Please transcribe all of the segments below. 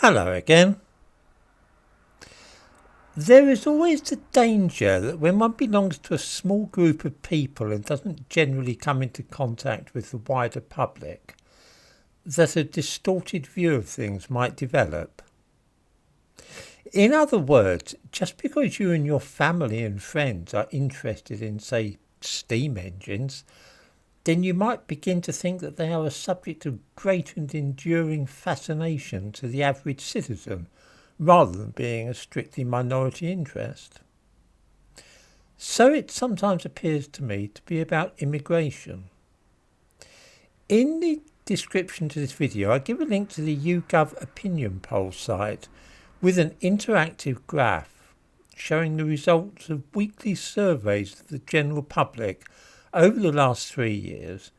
Hello again. There is always the danger that when one belongs to a small group of people and doesn't generally come into contact with the wider public, that a distorted view of things might develop. In other words, just because you and your family and friends are interested in, say, steam engines, then you might begin to think that they are a subject of great and enduring fascination to the average citizen, rather than being a strictly minority interest. So it sometimes appears to me to be about immigration. In the description to this video, I give a link to the YouGov opinion poll site with an interactive graph showing the results of weekly surveys of the general public over the last 3 years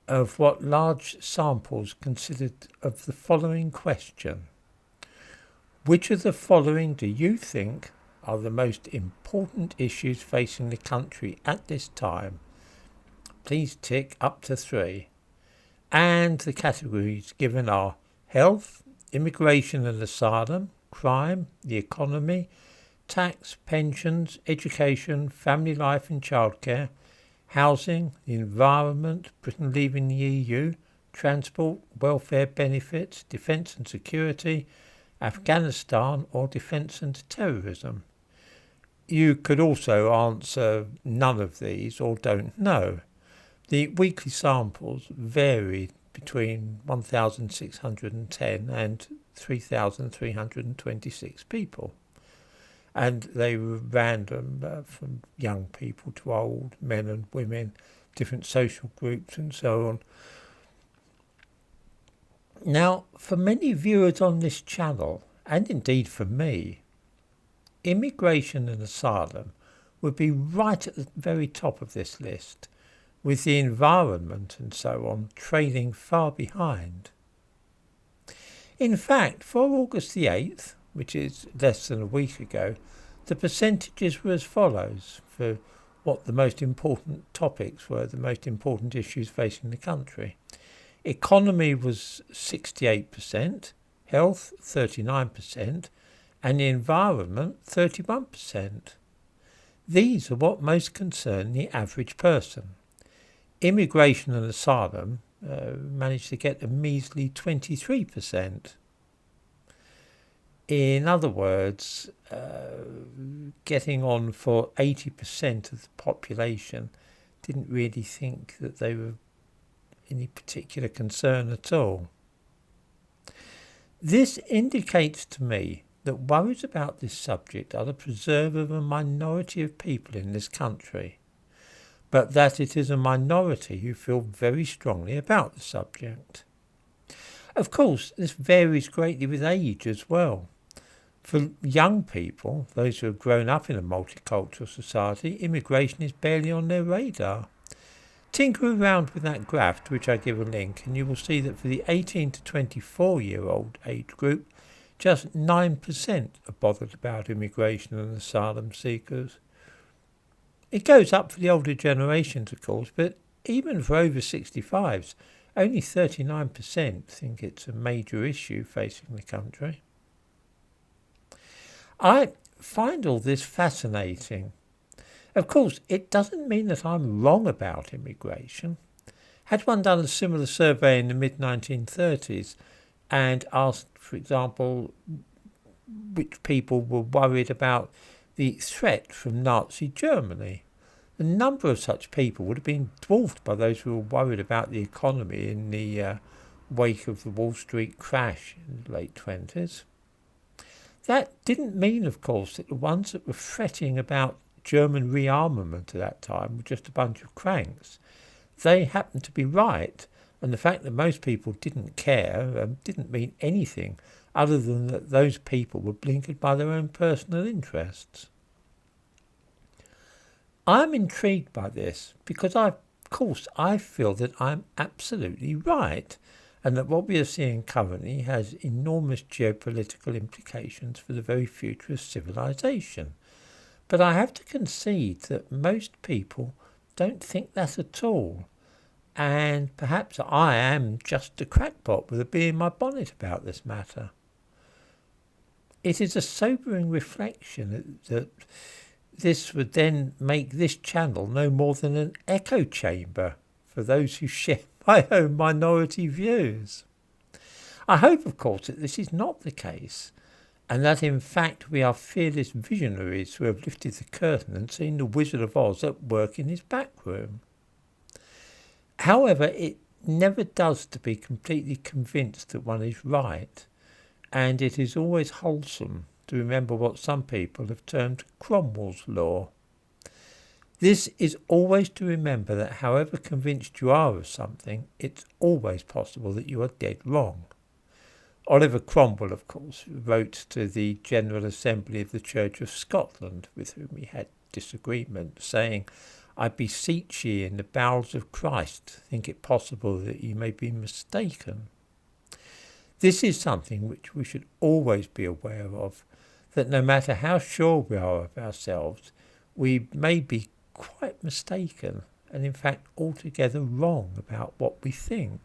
of what large samples considered of the following question. Which of the following do you think are the most important issues facing the country at this time? Please tick up to 3. And the categories given are health, immigration and asylum, crime, the economy, tax, pensions, education, family life and childcare, housing, the environment, Britain leaving the EU, transport, welfare benefits, defence and security, Afghanistan or defence and terrorism. You could also answer none of these or don't know. The weekly samples varied between 1,610 and 3,326 people. And they were random from young people to old, men and women, different social groups and so on. Now, for many viewers on this channel, and indeed for me, immigration and asylum would be right at the very top of this list, with the environment and so on trailing far behind. In fact, for August the 8th, which is less than a week ago, the percentages were as follows for what the most important topics were, the most important issues facing the country. Economy was 68%, health 39%, and the environment 31%. These are what most concern the average person. Immigration and asylum managed to get a measly 23%. In other words, getting on for 80% of the population didn't really think that they were any particular concern at all. This indicates to me that worries about this subject are the preserve of a minority of people in this country, but that it is a minority who feel very strongly about the subject. Of course, this varies greatly with age as well. For young people, those who have grown up in a multicultural society, immigration is barely on their radar. Tinker around with that graph to which I give a link and you will see that for the 18 to 24-year-old age group, just 9% are bothered about immigration and asylum seekers. It goes up for the older generations, of course, but even for over 65s, only 39% think it's a major issue facing the country. I find all this fascinating. Of course, it doesn't mean that I'm wrong about immigration. Had one done a similar survey in the mid-1930s and asked, for example, which people were worried about the threat from Nazi Germany, the number of such people would have been dwarfed by those who were worried about the economy in the wake of the Wall Street crash in the late 20s. That didn't mean, of course, that the ones that were fretting about German rearmament at that time were just a bunch of cranks. They happened to be right, and the fact that most people didn't care didn't mean anything other than that those people were blinkered by their own personal interests. I'm intrigued by this because I feel that I'm absolutely right, and that what we are seeing currently has enormous geopolitical implications for the very future of civilization. But I have to concede that most people don't think that at all. And perhaps I am just a crackpot with a bee in my bonnet about this matter. It is a sobering reflection that this would then make this channel no more than an echo chamber for those who share my own minority views. I hope, of course, that this is not the case, and that in fact we are fearless visionaries who have lifted the curtain and seen the Wizard of Oz at work in his back room. However, it never does to be completely convinced that one is right, and it is always wholesome to remember what some people have termed Cromwell's law. This is always to remember that however convinced you are of something, it's always possible that you are dead wrong. Oliver Cromwell, of course, wrote to the General Assembly of the Church of Scotland, with whom he had disagreement, saying, "I beseech ye in the bowels of Christ, think it possible that ye may be mistaken." This is something which we should always be aware of, that no matter how sure we are of ourselves, we may be quite mistaken and in fact altogether wrong about what we think.